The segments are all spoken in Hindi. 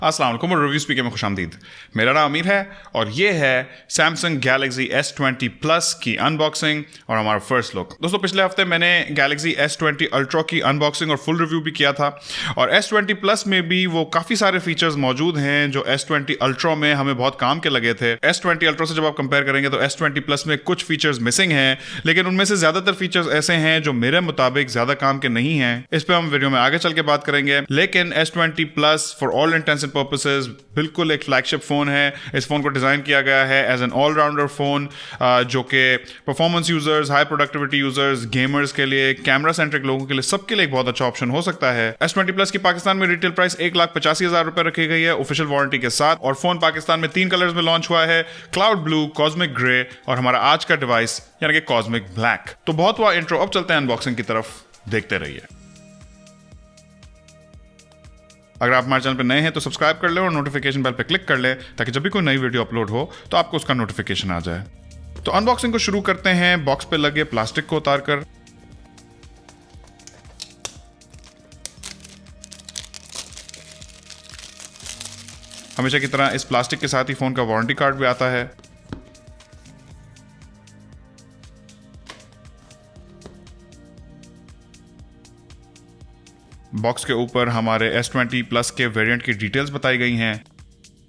अस्सलाम वालेकुम और रिव्यू स्पीकर में खुशामदीद। मेरा नाम अमीर है और ये है सैमसंग गैलेक्सी S20 प्लस की अनबॉक्सिंग और हमारा फर्स्ट लुक। दोस्तों, पिछले हफ्ते मैंने गैलेक्सी S20 अल्ट्रा की अनबॉक्सिंग और फुल रिव्यू भी किया था और S20 प्लस में भी वो काफ़ी सारे फीचर्स मौजूद हैं जो S20 अल्ट्रा में हमें बहुत काम के लगे थे। S20 अल्ट्रा से जब आप कंपेयर करेंगे तो S20 प्लस में कुछ फीचर्स मिसिंग हैं, लेकिन उनमें से ज़्यादातर फीचर्स ऐसे हैं जो मेरे मुताबिक ज़्यादा काम के नहीं हैं। इस पर हम वीडियो में आगे चल के बात करेंगे, लेकिन S20 plus for all intends and purposes बिल्कुल एक फ्लैगशिप फोन है। इस फोन को डिजाइन किया गया है एज एन ऑलराउंडर फोन जो कि performance users, high productivity users, gamers के लिए, कैमरा सेंट्रिक लोगों के लिए, सबके लिए एक बहुत अच्छा ऑप्शन हो सकता है। S20 प्लस की पाकिस्तान में रिटेल प्राइस 1,85,000 रुपए रखी गई है ऑफिशियल वारंटी के साथ, और फोन पाकिस्तान में 3 कलर्स में लॉन्च हुआ है, क्लाउड ब्लू, कॉस्मिक ग्रे और हमारा आज का डिवाइस यानी कि कॉस्मिक ब्लैक। तो बहुत हुआ इंट्रो, अब चलते हैं अनबॉक्सिंग की तरफ, देखते रहिए। अगर आप हमारे चैनल पर नए हैं तो सब्सक्राइब कर लें और नोटिफिकेशन बेल पर क्लिक कर लें ताकि जब भी कोई नई वीडियो अपलोड हो तो आपको उसका नोटिफिकेशन आ जाए। तो अनबॉक्सिंग को शुरू करते हैं बॉक्स पे लगे प्लास्टिक को उतारकर। हमेशा की तरह इस प्लास्टिक के साथ ही फोन का वारंटी कार्ड भी आता है। बॉक्स के ऊपर हमारे S20 प्लस के वेरिएंट की डिटेल्स बताई गई हैं।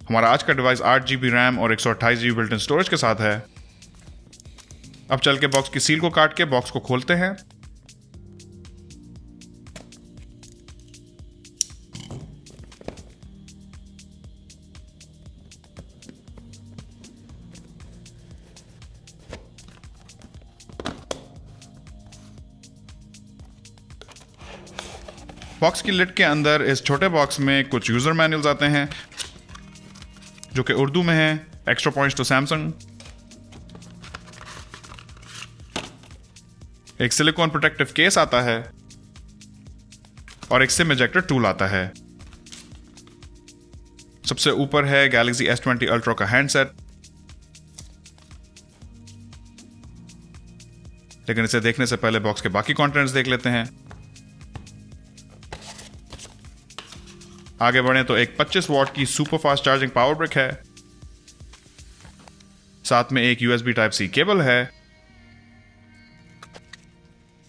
हमारा आज का डिवाइस 8GB रैम और 128GB बिल्ट इन स्टोरेज के साथ है। अब चल के बॉक्स की सील को काट के बॉक्स को खोलते हैं। बॉक्स की लिड के अंदर इस छोटे बॉक्स में कुछ यूजर मैनुअल्स आते हैं जो कि उर्दू में है। एक्स्ट्रा पॉइंट्स टू सैमसंग, एक सिलिकॉन प्रोटेक्टिव केस आता है और एक सिम इजेक्टर टूल आता है। सबसे ऊपर है गैलेक्सी S20 अल्ट्रा का हैंडसेट, लेकिन इसे देखने से पहले बॉक्स के बाकी कंटेंट्स देख लेते हैं। आगे बढ़े तो एक 25 वॉट की super fast charging power brick है, साथ में एक USB Type-C केबल है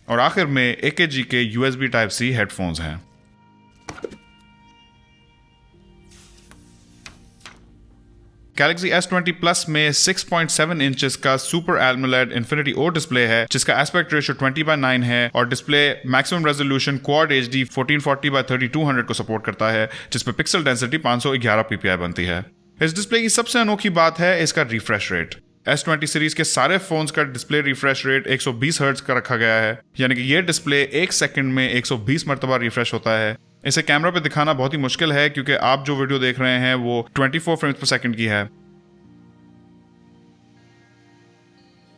और आखिर में AKG के USB Type-C हेडफोन्स हैं। गैलेक्सी S20 प्लस में 6.7 इंचेस का super AMOLED infinity O display है जिसका एस्पेक्ट रेशियो 20:9 है और display maximum resolution quad HD 1440x3200 को सपोर्ट करता है, जिसपे पिक्सल डेंसिटी 511 ppi बनती है। इस डिस्प्ले की सबसे अनोखी बात है इसका रिफ्रेश रेट। S20 सीरीज के सारे फोन्स का डिस्प्ले रिफ्रेश रेट 120 हर्ट्ज का रखा गया है, यानी कि यह डिस्प्ले 1 सेकंड में 120 मरतबा रिफ्रेश होता है। इसे कैमरा पे दिखाना बहुत ही मुश्किल है क्योंकि आप जो वीडियो देख रहे हैं वो 24 फ्रेम्स पर सेकंड की है।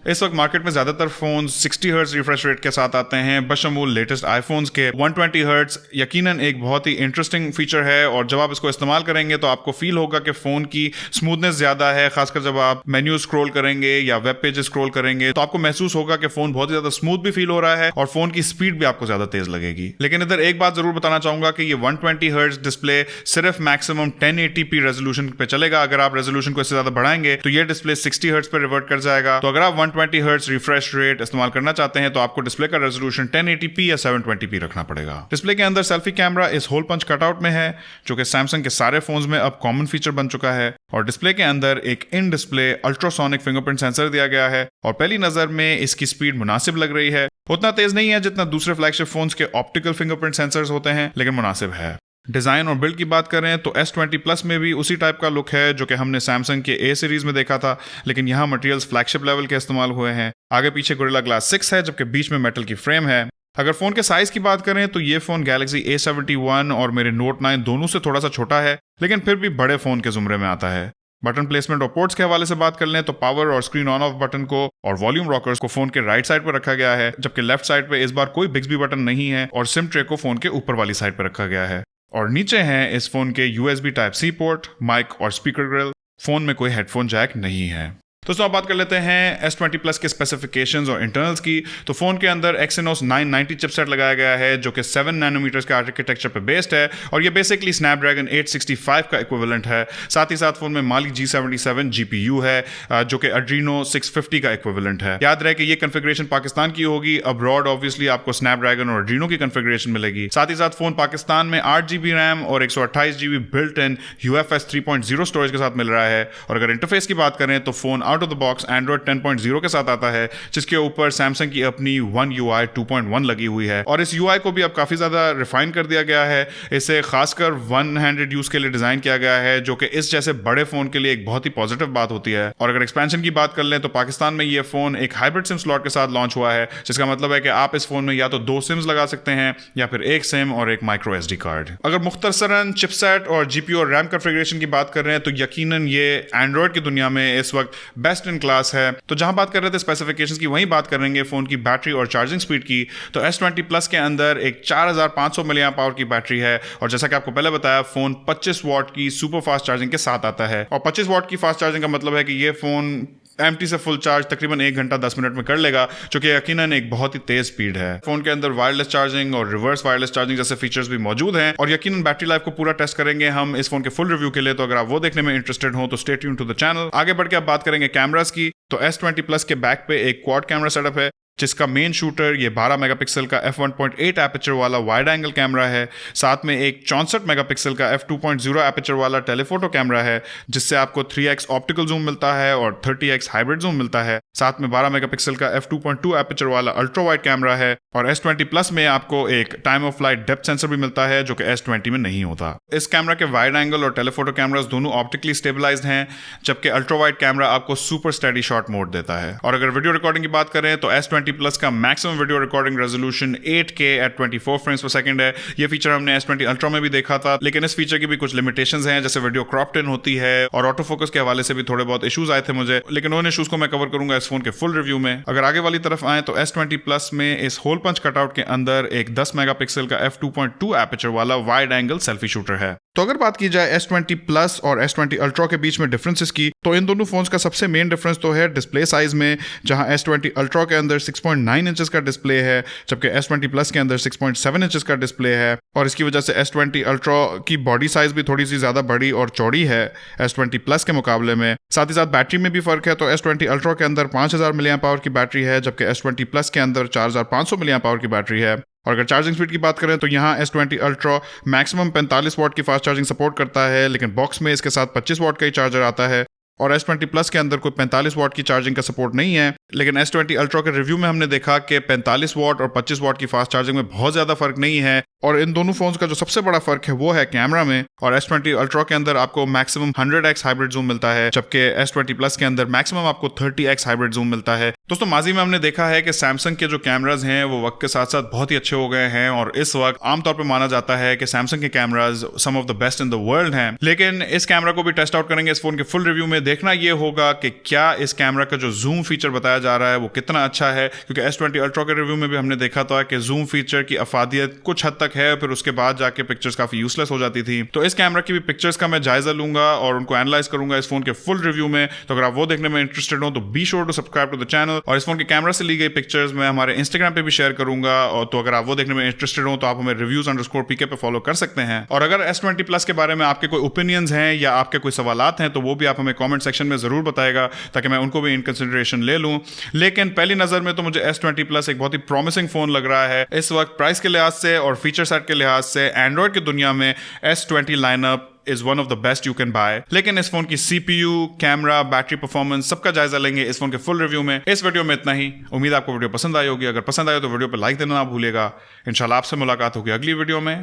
इस वक्त मार्केट में ज्यादातर फोन 60 हर्ट्ज रिफ्रेश रेट के साथ आते हैं, बशमूल लेटेस्ट आईफोन्स के। 120 हर्ट्ज यकीनन एक बहुत ही इंटरेस्टिंग फीचर है और जब आप इसको इस्तेमाल करेंगे तो आपको फील होगा कि फोन की स्मूथनेस ज्यादा है। खासकर जब आप मेन्यू स्क्रॉल करेंगे या वेब पेजेस स्क्रॉल करेंगे तो आपको महसूस होगा कि फोन बहुत ज्यादा स्मूथ भी फील हो रहा है और फोन की स्पीड भी आपको ज्यादा तेज लगेगी। लेकिन इधर एक बात जरूर बताना चाहूंगा कि ये 120 हर्ट्ज डिस्प्ले सिर्फ मैक्सिमम 1080p रेजोल्यूशन पे चलेगा। अगर आप रेजोल्यूशन को इससे ज्यादा बढ़ाएंगे तो ये डिस्प्ले 60 हर्ट्ज पर रिवर्ट कर जाएगा। तो अगर आप 120 हर्ट्ज रिफ्रेश रेट इस्तेमाल करना चाहते हैं तो आपको डिस्प्ले का रेजोल्यूशन 1080p या 720p रखना पड़ेगा। डिस्प्ले के अंदर सेल्फी कैमरा इस होल पंच कटआउट में है जो कि सैमसंग के सारे फोन्स में अब कॉमन फीचर बन चुका है, और डिस्प्ले के अंदर एक in display ultrasonic fingerprint sensor दिया गया है और पहली नजर में इसकी स्पीड मुनासिब लग रही है। उतना तेज नहीं है जितना दूसरे फ्लैगशिप फोन्स के ऑप्टिकल फिंगरप्रिंट सेंसर्स होते हैं, लेकिन मुनासिब है। डिजाइन और बिल्ड की बात करें तो S20 प्लस में भी उसी टाइप का लुक है जो कि हमने सैमसंग के A सीरीज में देखा था, लेकिन यहाँ मटेरियल्स फ्लैगशिप लेवल के इस्तेमाल हुए हैं। आगे पीछे गोरिल्ला ग्लास 6 है जबकि बीच में मेटल की फ्रेम है। अगर फोन के साइज की बात करें तो ये फोन गैलेक्सी A71 और मेरे Note 9 दोनों से थोड़ा सा छोटा है, लेकिन फिर भी बड़े फोन के जुमरे में आता है। बटन प्लेसमेंट और पोर्ट्स के हवाले से बात कर लें तो पावर और स्क्रीन ऑन ऑफ बटन को और वॉल्यूम रॉकर्स को फोन के राइट साइड पर रखा गया है, जबकि लेफ्ट साइड पे इस बार कोई बिक्सबी बटन नहीं है और सिम ट्रे को फोन के ऊपर वाली साइड पर रखा गया है। और नीचे हैं इस फोन के USB Type-C पोर्ट, माइक और स्पीकर ग्रिल। फोन में कोई हेडफोन जैक नहीं है। दोस्तों अब बात कर लेते हैं S20 Plus के स्पेसिफिकेशंस और इंटरनल्स की। तो फोन के अंदर Exynos 990 चिपसेट लगाया गया है जो कि 7 नैनोमीटर्स के आर्किटेक्चर पे बेस्ड है और ये बेसिकली स्नैपड्रैगन 865 का इक्विवेलेंट है। साथ ही साथ फोन में Mali G77 GPU है जो कि Adreno 650 का इक्विवेलेंट है। याद रहे कि ये कॉन्फ़िगरेशन पाकिस्तान की होगी, अब्रॉड ऑब्वियसली आपको स्नैपड्रैगन और Adreno की कॉन्फ़िगरेशन मिलेगी। साथ ही साथ फोन पाकिस्तान में 8GB रैम और 128GB built in UFS 3.0 storage के साथ मिल रहा है। और अगर इंटरफेस की बात करें तो phone out of the box Android 10.0 के साथ आता है जिसके ऊपर सैमसंग की अपनी One UI 2.1 लगी हुई है और इस UI को भी अब काफी ज्यादा रिफाइन कर दिया गया है। इसे खासकर वन हैंडेड यूज के लिए डिजाइन किया गया है जो कि इस जैसे बड़े फोन के लिए एक बहुत ही पॉजिटिव बात होती है। और अगर एक्सपेंशन की बात कर लें तो पाकिस्तान में ये फोन एक हाइब्रिड सिम स्लॉट के साथ लॉन्च हुआ है जिसका मतलब है कि आप इस फोन में या तो 2 सिम्स लगा सकते हैं या फिर एक सिम और एक माइक्रो SD कार्ड। अगर मुख्तसरन चिपसेट और GPU और रैम कॉन्फ़िगरेशन की बात कर रहे हैं तो यकीनन ये एंड्रॉइड की दुनिया में इस वक्त बेस्ट इन क्लास है। तो जहां बात कर रहे थे स्पेसिफिकेशंस की वहीं बात करेंगे फोन की बैटरी और चार्जिंग स्पीड की। तो S20 Plus के अंदर एक 4500 मिलियन पावर की बैटरी है और जैसा कि आपको पहले बताया फोन 25 वॉट की सुपर फास्ट चार्जिंग के साथ आता है और 25 वॉट की फास्ट चार्जिंग का मतलब है कि ये फोन एम्प्टी से फुल चार्ज तकरीबन 1 घंटा 10 मिनट में कर लेगा जो कि यकीनन एक बहुत ही तेज स्पीड है। फोन के अंदर वायरलेस चार्जिंग और रिवर्स वायरलेस चार्जिंग जैसे फीचर्स भी मौजूद हैं और यकीनन बैटरी लाइफ को पूरा टेस्ट करेंगे हम इस फोन के फुल रिव्यू के लिए। तो अगर आप वो देखने में इंटरेस्टेड हो तो stay tune to the channel. आगे बढ़ के आप बात करेंगे कैमरास की। तो S20 Plus के बैक पे एक क्वाड कैमरा सेटअप है जिसका मेन शूटर ये 12 मेगापिक्सल का f1.8 एपर्चर वाला वाइड एंगल कैमरा है। साथ में एक 64 मेगापिक्सल का f2.0 एपर्चर वाला टेलीफोटो कैमरा है जिससे आपको 3x ऑप्टिकल जूम मिलता है और 30x हाइब्रिड जूम मिलता है। साथ में 12 मेगापिक्सल का f2.2 एपर्चर वाला अल्ट्रा वाइड कैमरा है और S20 Plus में आपको एक time of flight depth sensor भी मिलता है जो कि S20 में नहीं होता। इस कैमरा के वाइड एंगल और टेलीफोटो कैमरास दोनों ऑप्टिकली स्टेबलाइज्ड हैं जबकि अल्ट्रा वाइड कैमरा आपको सुपर स्टेडी शॉट मोड देता है। और अगर वीडियो रिकॉर्डिंग की बात करें तो S20 Plus का maximum video recording resolution 8K at 24 frames per second है। ये फीचर हमने S20 Ultra में भी देखा था लेकिन इस फीचर की भी कुछ लिमिटेशंस हैं जैसे वीडियो क्रॉप्ड इन होती है और ऑटो फोकस के हवाले से भी थोड़े बहुत इश्यूज आए थे मुझे, लेकिन उन इश्यूज को मैं कवर करूंगा इस फोन के फुल रिव्यू में। अगर आगे वाली तरफ आए तो S20 Plus में इस होल पंच कटआउट के अंदर एक 10 मेगापिक्सल का f2.2 एपर्चर वाला वाइड एंगल सेल्फी शूटर है। तो अगर बात की जाए S20 Plus और S20 Ultra के बीच में डिफरेंसेस की तो इन दोनों फोन्स का सबसे मेन डिफरेंस तो है डिस्प्ले साइज में, जहां S20 Ultra के अंदर 6.9 इंचेस का डिस्प्ले है जबकि S20 Plus के अंदर 6.7 इंचेस का डिस्प्ले है और इसकी वजह से S20 Ultra की बॉडी साइज भी थोड़ी सी ज्यादा बड़ी और चौड़ी है S20 Plus के मुकाबले में। साथ ही साथ बैटरी में भी फर्क है। तो S20 Ultra के अंदर 5000 मिलियन पावर की बैटरी है जबकि S20 Plus के अंदर 4500 मिलियन पावर की बैटरी है। और अगर चार्जिंग स्पीड की बात करें तो यहाँ S20 Ultra मैक्सिमम 45 वॉट की फास्ट चार्जिंग सपोर्ट करता है लेकिन बॉक्स में इसके साथ 25 वॉट का ही चार्जर आता है और S20 Plus के अंदर कोई 45 वॉट की चार्जिंग का सपोर्ट नहीं है। लेकिन S20 Ultra के रिव्यू में हमने देखा कि 45 वॉट और 25 वॉट की फास्ट चार्जिंग में बहुत ज्यादा फर्क नहीं है और इन दोनों फोन्स का जो सबसे बड़ा फर्क है वो है कैमरा में। और S20 Ultra के अंदर आपको मैक्सिमम 100x हाइब्रिड जूम मिलता है जबकि S20 Plus के अंदर मैक्सिमम आपको 30x हाइब्रिड जूम मिलता है। दोस्तों माजी में हमने देखा है कि सैमसंग के जो कैमराज हैं वो वक्त के साथ साथ बहुत ही अच्छे हो गए हैं और इस वक्त आमतौर पर माना जाता है कि सैमसंग के cameras some of the best in the world हैं। लेकिन इस कैमरा को भी टेस्ट आउट करेंगे इस फोन के फुल रिव्यू में। देखना ये होगा कि क्या इस कैमरा का जो जूम फीचर बताया जा रहा है वो कितना अच्छा है, क्योंकि S20 Ultra के रिव्यू में भी हमने देखा था कि जूम फीचर की अफादियत कुछ हद तक है, फिर उसके बाद जाके पिक्चर्स काफी यूजलेस हो जाती थी। तो इस कैमरा की भी पिक्चर्स का मैं जायजा लूंगा और उनको एनालाइज करूंगा इस फोन के फुल रिव्यू में। तो अगर आप वो देखने में इंटरेस्टेड हो तो be sure to subscribe to the channel. और इस फोन के कैमरा से ली गई पिक्चर्स मैं हमारे इंस्टाग्राम पे भी शेयर करूंगा और तो अगर आप वो देखने में इंटरेस्टेड हो तो आप हमें reviews_pk पे फॉलो कर सकते हैं। और अगर S20 Plus के बारे में आपके कोई ओपिनियंस हैं या आपके कोई सवालात हैं तो वो भी आप हमें कमेंट सेक्शन में जरूर बताएगा ताकि मैं उनको भी इन कंसिडरेशन ले लूं। लेकिन पहली नजर में तो मुझे S20 Plus एक बहुत ही प्रॉमिसिंग फोन लग रहा है इस वक्त। प्राइस के लिहाज से और फीचर सेट के लिहाज से एंड्रॉइड की दुनिया में S20 lineup is one of the best you can buy। लेकिन इस फोन की CPU, कैमरा, बैटरी परफॉर्मेंस सबका जायजा लेंगे इस फोन के फुल रिव्यू में। इस वीडियो में इतना ही। उम्मीद आपको वीडियो पसंद आई होगी। अगर पसंद आए तो वीडियो पर लाइक देना ना भूलिएगा। इंशाल्लाह आपसे मुलाकात होगी अगली वीडियो में।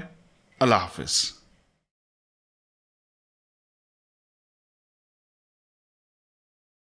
अल्लाह हाफिज।